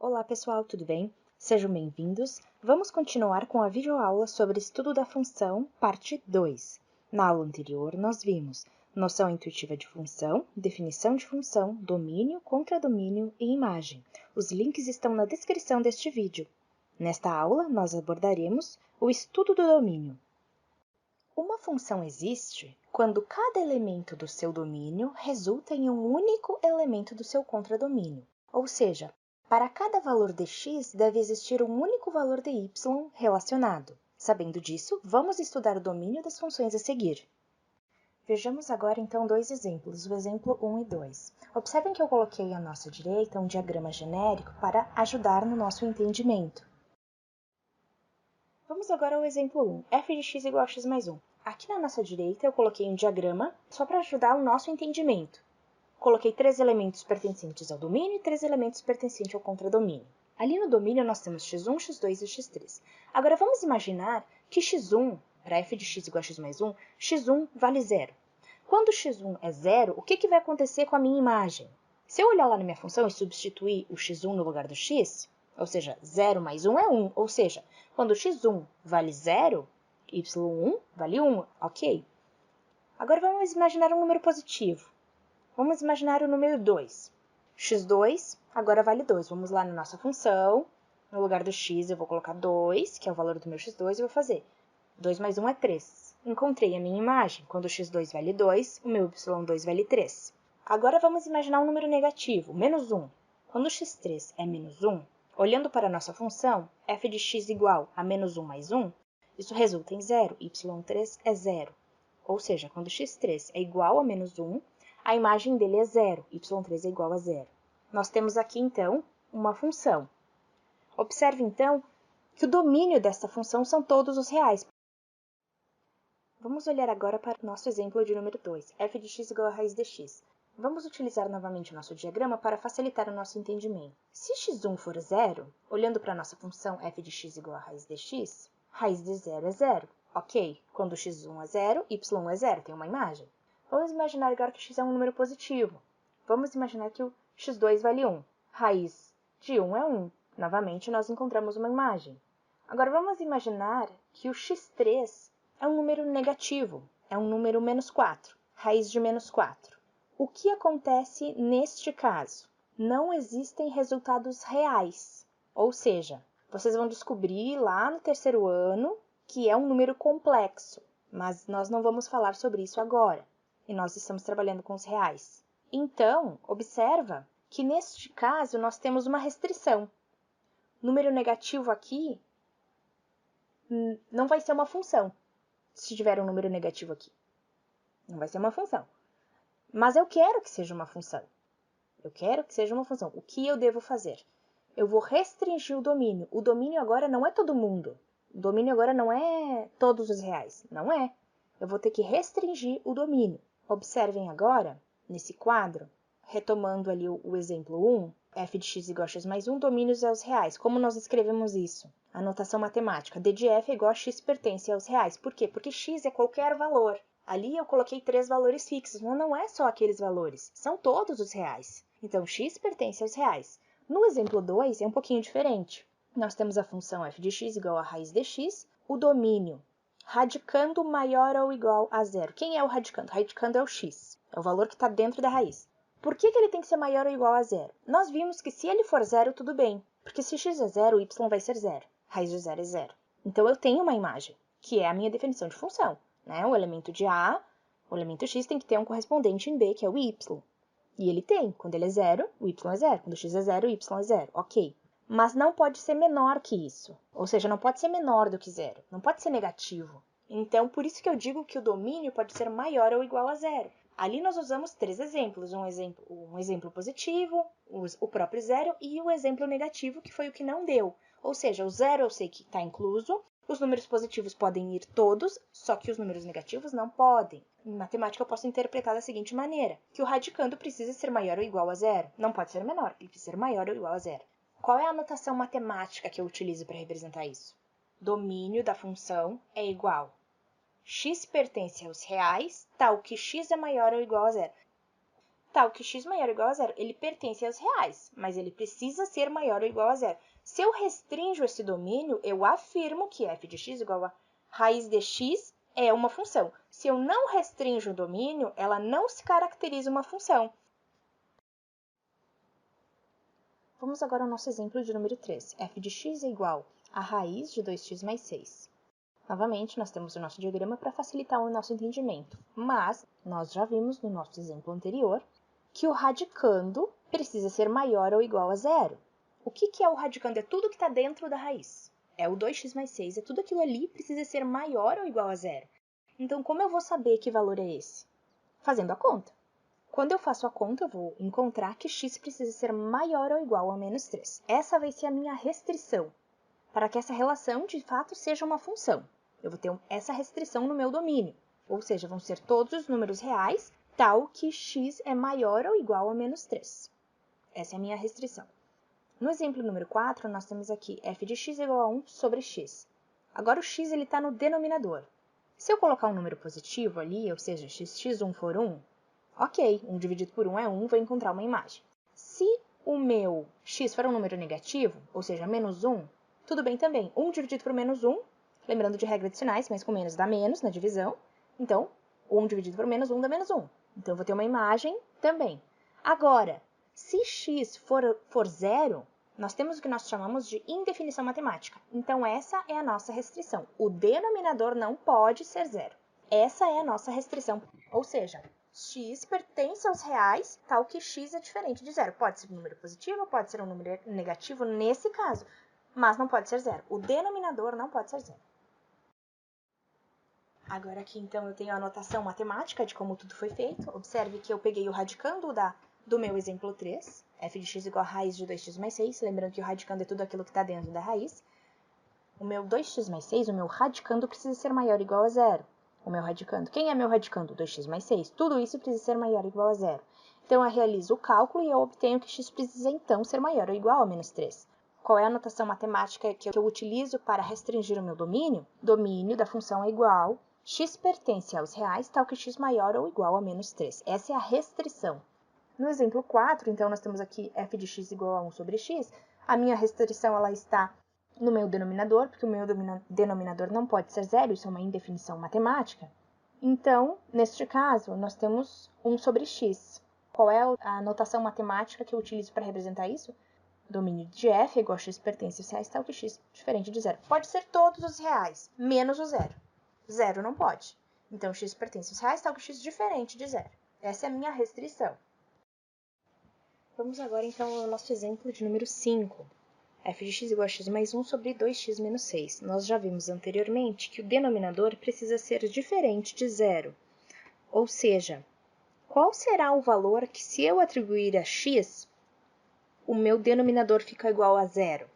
Olá pessoal, tudo bem? Sejam bem-vindos. Vamos continuar com a videoaula sobre estudo da função, parte 2. Na aula anterior, nós vimos noção intuitiva de função, definição de função, domínio, contradomínio e imagem. Os links estão na descrição deste vídeo. Nesta aula, nós abordaremos o estudo do domínio. Uma função existe quando cada elemento do seu domínio resulta em um único elemento do seu contradomínio, ou seja, para cada valor de x deve existir um único valor de y relacionado. Sabendo disso, vamos estudar o domínio das funções a seguir. Vejamos agora então dois exemplos, o exemplo 1 e 2. Observem que eu coloquei à nossa direita um diagrama genérico para ajudar no nosso entendimento. Vamos agora ao exemplo 1, f de x igual a x mais 1. Aqui na nossa direita eu coloquei um diagrama só para ajudar o nosso entendimento. Coloquei 3 elementos pertencentes ao domínio e 3 elementos pertencentes ao contradomínio. Ali no domínio nós temos x1, x2 e x3. Agora vamos imaginar que x1, para f de x igual a x mais 1, x1 vale 0. Quando x1 é 0, o que vai acontecer com a minha imagem? Se eu olhar lá na minha função e substituir o x1 no lugar do x, ou seja, 0 mais 1 é 1, ou seja, quando x1 vale 0, y1 vale 1, ok? Agora vamos imaginar um número positivo. Vamos imaginar o número 2. x2 agora vale 2. Vamos lá na nossa função. No lugar do x eu vou colocar 2, que é o valor do meu x2, e vou fazer 2 mais 1 é 3. Encontrei a minha imagem. Quando o x2 vale 2, o meu y2 vale 3. Agora vamos imaginar um número negativo, menos 1. Quando o x3 é menos 1, olhando para a nossa função, f de x igual a menos 1 mais 1, isso resulta em 0, y3 é 0. Ou seja, quando x3 é igual a menos 1, a imagem dele é 0, y3 é igual a 0. Nós temos aqui, então, uma função. Observe, então, que o domínio desta função são todos os reais. Vamos olhar agora para o nosso exemplo de número 2, f de x igual a raiz de x. Vamos utilizar novamente o nosso diagrama para facilitar o nosso entendimento. Se x1 for 0, olhando para a nossa função f de x igual a raiz de x, raiz de 0 é 0. Ok, quando x1 é 0, y é 0, tem uma imagem. Vamos imaginar agora que x é um número positivo. Vamos imaginar que o x2 vale 1. Raiz de 1 é 1. Novamente, nós encontramos uma imagem. Agora, vamos imaginar que o x3 é um número negativo. É um número menos 4. Raiz de menos 4. O que acontece neste caso? Não existem resultados reais. Ou seja, vocês vão descobrir lá no terceiro ano que é um número complexo. Mas nós não vamos falar sobre isso agora. E nós estamos trabalhando com os reais. Então, observa que neste caso nós temos uma restrição. Número negativo aqui não vai ser uma função, se tiver um número negativo aqui. Não vai ser uma função. Mas eu quero que seja uma função. Eu quero que seja uma função. O que eu devo fazer? Eu vou restringir o domínio. O domínio agora não é todo mundo. O domínio agora não é todos os reais. Não é. Eu vou ter que restringir o domínio. Observem agora, nesse quadro, retomando ali o exemplo 1, f de x igual a x mais 1, domínios aos reais. Como nós escrevemos isso? A notação matemática. D de f é igual a x pertence aos reais. Por quê? Porque x é qualquer valor. Ali eu coloquei 3 valores fixos, mas não é só aqueles valores. São todos os reais. Então, x pertence aos reais. No exemplo 2, é um pouquinho diferente. Nós temos a função f de x igual a raiz de x, o domínio radicando maior ou igual a 0. Quem é o radicando? O radicando é o x, é o valor que está dentro da raiz. Por que ele tem que ser maior ou igual a 0? Nós vimos que se ele for 0, tudo bem, porque se x é 0, y vai ser 0. Raiz de 0 é 0. Então, eu tenho uma imagem, que é a minha definição de função. Né? O elemento de A, o elemento x tem que ter um correspondente em B, que é o y. E ele tem. Quando ele é 0, o y é 0. Quando x é 0, o y é 0. Ok. Mas não pode ser menor que isso. Ou seja, não pode ser menor do que 0. Não pode ser negativo. Então, por isso que eu digo que o domínio pode ser maior ou igual a 0. Ali nós usamos 3 exemplos. Um exemplo positivo, o próprio 0 e o exemplo negativo, que foi o que não deu. Ou seja, o 0 eu sei que está incluso. Os números positivos podem ir todos, só que os números negativos não podem. Em matemática eu posso interpretar da seguinte maneira, que o radicando precisa ser maior ou igual a 0. Não pode ser menor, ele precisa ser maior ou igual a 0. Qual é a notação matemática que eu utilizo para representar isso? Domínio da função é igual. X pertence aos reais, tal que x é maior ou igual a 0. tal que x maior ou igual a zero. Ele pertence aos reais, mas ele precisa ser maior ou igual a zero. Se eu restringo esse domínio, eu afirmo que f de x igual a raiz de x é uma função. Se eu não restringo o domínio, ela não se caracteriza uma função. Vamos agora ao nosso exemplo de número 3. f de x é igual a raiz de 2x mais 6. Novamente, nós temos o nosso diagrama para facilitar o nosso entendimento, mas nós já vimos no nosso exemplo anterior que o radicando precisa ser maior ou igual a zero. O que é o radicando? É tudo que está dentro da raiz. É o 2x mais 6, é tudo aquilo ali precisa ser maior ou igual a zero. Então, como eu vou saber que valor é esse? Fazendo a conta. Quando eu faço a conta, eu vou encontrar que x precisa ser maior ou igual a menos 3. Essa vai ser a minha restrição, para que essa relação, de fato, seja uma função. Eu vou ter essa restrição no meu domínio, ou seja, vão ser todos os números reais, tal que x é maior ou igual a menos 3. Essa é a minha restrição. No exemplo número 4, nós temos aqui f de x igual a 1 sobre x. Agora o x está no denominador. Se eu colocar um número positivo ali, ou seja, x1 for 1, ok, 1 dividido por 1 é 1, vou encontrar uma imagem. Se o meu x for um número negativo, ou seja, menos 1, tudo bem também. 1 dividido por menos 1, lembrando de regra de sinais, mas com menos dá menos na divisão. Então, 1 dividido por menos 1 dá menos 1. Então, eu vou ter uma imagem também. Agora, se x for 0, nós temos o que nós chamamos de indefinição matemática. Então, essa é a nossa restrição. O denominador não pode ser 0. Essa é a nossa restrição. Ou seja, x pertence aos reais, tal que x é diferente de 0. Pode ser um número positivo, pode ser um número negativo nesse caso, mas não pode ser 0. O denominador não pode ser 0. Agora aqui, então, eu tenho a anotação matemática de como tudo foi feito. Observe que eu peguei o radicando do meu exemplo 3, f de x igual a raiz de 2x mais 6, lembrando que o radicando é tudo aquilo que está dentro da raiz. O meu 2x mais 6, o meu radicando precisa ser maior ou igual a 0. O meu radicando, quem é meu radicando? 2x mais 6. Tudo isso precisa ser maior ou igual a 0. Então, eu realizo o cálculo e eu obtenho que x precisa, então, ser maior ou igual a menos 3. Qual é a notação matemática que eu utilizo para restringir o meu domínio? Domínio da função é igual, x pertence aos reais, tal que x maior ou igual a menos 3. Essa é a restrição. No exemplo 4, então, nós temos aqui f de x igual a 1 sobre x. A minha restrição ela está no meu denominador, porque o meu denominador não pode ser 0, isso é uma indefinição matemática. Então, neste caso, nós temos 1 sobre x. Qual é a notação matemática que eu utilizo para representar isso? Domínio de f é igual a x pertence aos reais, tal que x diferente de 0. Pode ser todos os reais, menos o 0. 0 não pode. Então, x pertence aos reais, tal que x diferente de 0. Essa é a minha restrição. Vamos agora, então, ao nosso exemplo de número 5. f de x igual a x mais 1 sobre 2x menos 6. Nós já vimos anteriormente que o denominador precisa ser diferente de 0. Ou seja, qual será o valor que, se eu atribuir a x, o meu denominador fica igual a 0?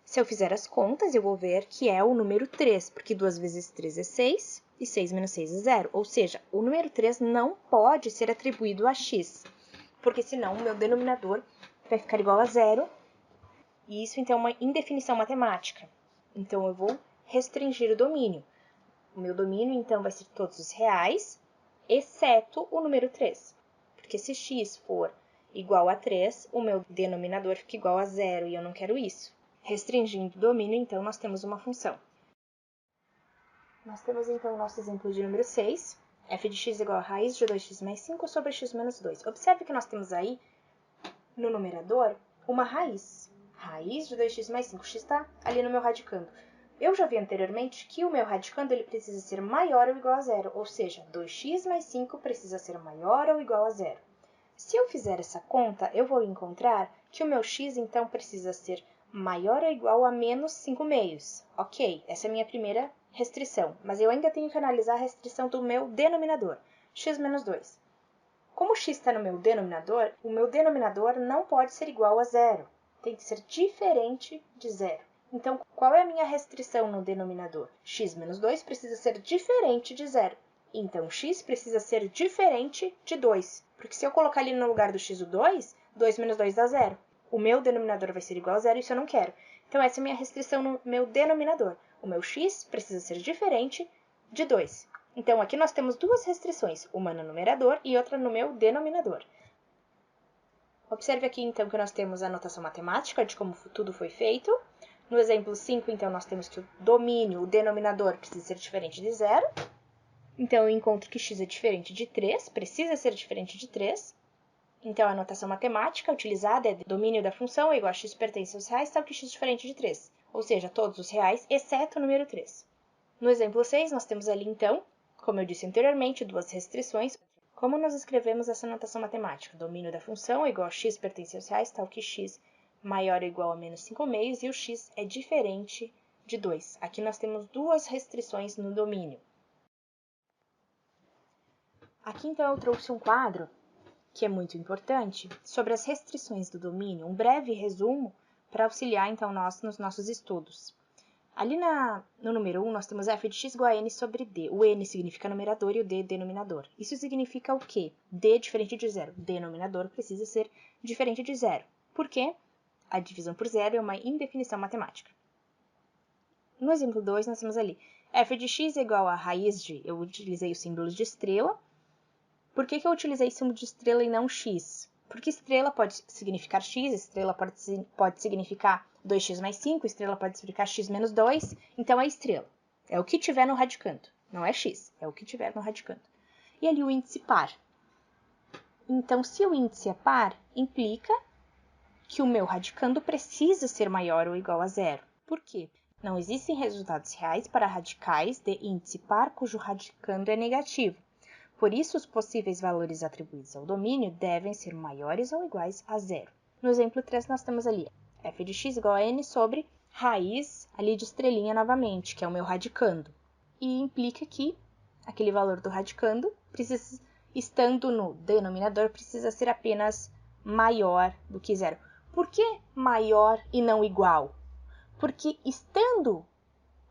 Se eu fizer as contas, eu vou ver que é o número 3, porque 2 vezes 3 é 6, e 6 menos 6 é 0. Ou seja, o número 3 não pode ser atribuído a x, porque senão o meu denominador vai ficar igual a 0, e isso então é uma indefinição matemática. Então eu vou restringir o domínio. O meu domínio então vai ser todos os reais, exceto o número 3. Porque se x for igual a 3, o meu denominador fica igual a 0 e eu não quero isso. Restringindo o domínio, então, nós temos uma função. Nós temos, então, o nosso exemplo de número 6. f de x igual a raiz de 2x mais 5 sobre x menos 2. Observe que nós temos aí, no numerador, uma raiz. Raiz de 2x mais 5. X está ali no meu radicando. Eu já vi anteriormente que o meu radicando ele precisa ser maior ou igual a 0. Ou seja, 2x mais 5 precisa ser maior ou igual a 0. Se eu fizer essa conta, eu vou encontrar que o meu x, então, precisa ser maior ou igual a menos 5 meios. Ok, essa é a minha primeira restrição, mas eu ainda tenho que analisar a restrição do meu denominador, x menos 2. Como x está no meu denominador, o meu denominador não pode ser igual a 0, tem que ser diferente de 0. Então, qual é a minha restrição no denominador? X menos 2 precisa ser diferente de 0. Então, x precisa ser diferente de 2. Porque se eu colocar ali no lugar do x o 2, 2 menos 2 dá 0. O meu denominador vai ser igual a 0 e isso eu não quero. Então, essa é a minha restrição no meu denominador. O meu x precisa ser diferente de 2. Então, aqui nós temos duas restrições, uma no numerador e outra no meu denominador. Observe aqui, então, que nós temos a notação matemática de como tudo foi feito. No exemplo 5, então, nós temos que o domínio, o denominador, precisa ser diferente de 0. Então, eu encontro que x é diferente de 3, precisa ser diferente de 3. Então, a notação matemática utilizada é domínio da função é igual a x pertence aos reais, tal que x é diferente de 3. Ou seja, todos os reais, exceto o número 3. No exemplo 6, nós temos ali, então, como eu disse anteriormente, duas restrições. Como nós escrevemos essa notação matemática? Domínio da função é igual a x pertence aos reais, tal que x maior ou igual a menos 5/2 e o x é diferente de 2. Aqui nós temos duas restrições no domínio. Aqui, então, eu trouxe um quadro, que é muito importante, sobre as restrições do domínio, um breve resumo para auxiliar, então, nós nos nossos estudos. Ali no número 1, nós temos f de x igual a n sobre d. O n significa numerador e o d denominador. Isso significa o quê? D diferente de 0. Denominador precisa ser diferente de 0. Por quê? A divisão por zero é uma indefinição matemática. No exemplo 2, nós temos ali f de x é igual a raiz de... Eu utilizei o símbolo de estrela. Por que eu utilizei símbolo de estrela e não x? Porque estrela pode significar x, estrela pode significar 2x mais 5, estrela pode significar x menos 2, então é estrela. É o que tiver no radicando, não é x, é o que tiver no radicando. E ali o índice par. Então, se o índice é par, implica que o meu radicando precisa ser maior ou igual a zero. Por quê? Não existem resultados reais para radicais de índice par cujo radicando é negativo. Por isso, os possíveis valores atribuídos ao domínio devem ser maiores ou iguais a zero. No exemplo 3, nós temos ali f de x igual a n sobre raiz ali de estrelinha novamente, que é o meu radicando. E implica que aquele valor do radicando, estando no denominador, precisa ser apenas maior do que zero. Por que maior e não igual? Porque estando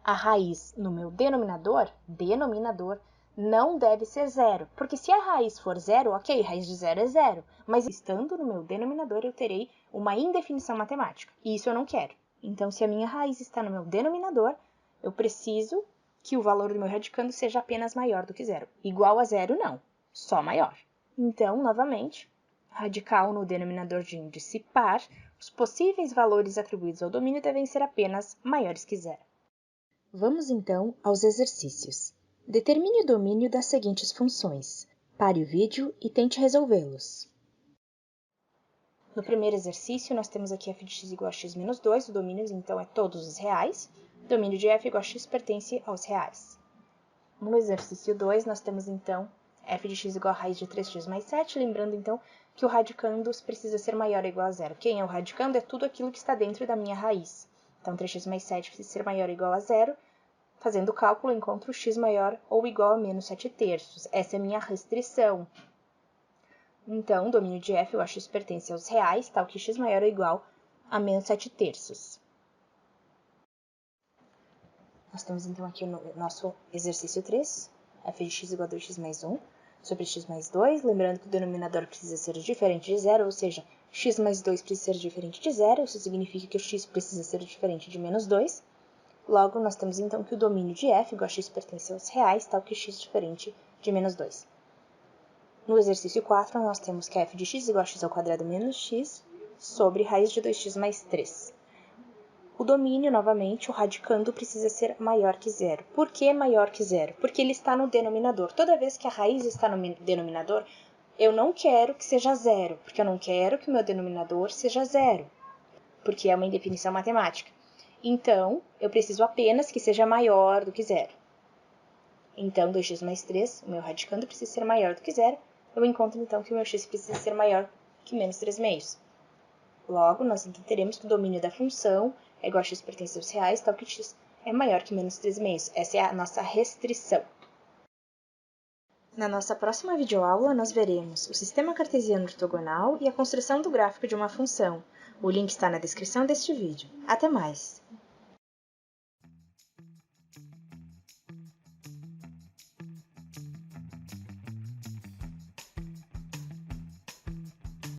a raiz no meu denominador, não deve ser zero. Porque se a raiz for zero, ok, raiz de zero é zero. Mas estando no meu denominador, eu terei uma indefinição matemática. E isso eu não quero. Então, se a minha raiz está no meu denominador, eu preciso que o valor do meu radicando seja apenas maior do que zero. Igual a zero, não. Só maior. Então, novamente, radical no denominador de índice par, os possíveis valores atribuídos ao domínio devem ser apenas maiores que zero. Vamos, então, aos exercícios. Determine o domínio das seguintes funções. Pare o vídeo e tente resolvê-los. No primeiro exercício, nós temos aqui f de x igual a x menos 2, o domínio, então, é todos os reais. O domínio de f igual a x pertence aos reais. No exercício 2, nós temos, então, f de x igual a raiz de 3x mais 7, lembrando, então, que o radicando precisa ser maior ou igual a zero. Quem é o radicando é tudo aquilo que está dentro da minha raiz. Então, 3x mais 7 precisa ser maior ou igual a zero. Fazendo o cálculo, eu encontro x maior ou igual a menos 7/3. Essa é a minha restrição. Então, o domínio de f igual a x pertence aos reais, tal que x maior ou igual a menos 7/3. Nós temos, então, aqui o nosso exercício 3. f de x igual a 2x mais 1 sobre x mais 2. Lembrando que o denominador precisa ser diferente de zero, ou seja, x mais 2 precisa ser diferente de zero. Isso significa que o x precisa ser diferente de menos 2. Logo, nós temos então que o domínio de f igual a x pertence aos reais, tal que x diferente de menos 2. No exercício 4, nós temos que f de x igual a x ao quadrado menos x sobre raiz de 2x mais 3. O domínio, novamente, o radicando precisa ser maior que zero. Por que maior que zero? Porque ele está no denominador. Toda vez que a raiz está no denominador, eu não quero que seja zero, porque eu não quero que o meu denominador seja zero, porque é uma indefinição matemática. Então, eu preciso apenas que seja maior do que zero. Então, 2x mais 3, o meu radicando precisa ser maior do que zero. Eu encontro, então, que o meu x precisa ser maior que menos 3/2. Logo, nós então teremos que o domínio da função é igual a x pertence aos reais, tal que x é maior que menos 3/2. Essa é a nossa restrição. Na nossa próxima videoaula, nós veremos o sistema cartesiano ortogonal e a construção do gráfico de uma função. O link está na descrição deste vídeo. Até mais!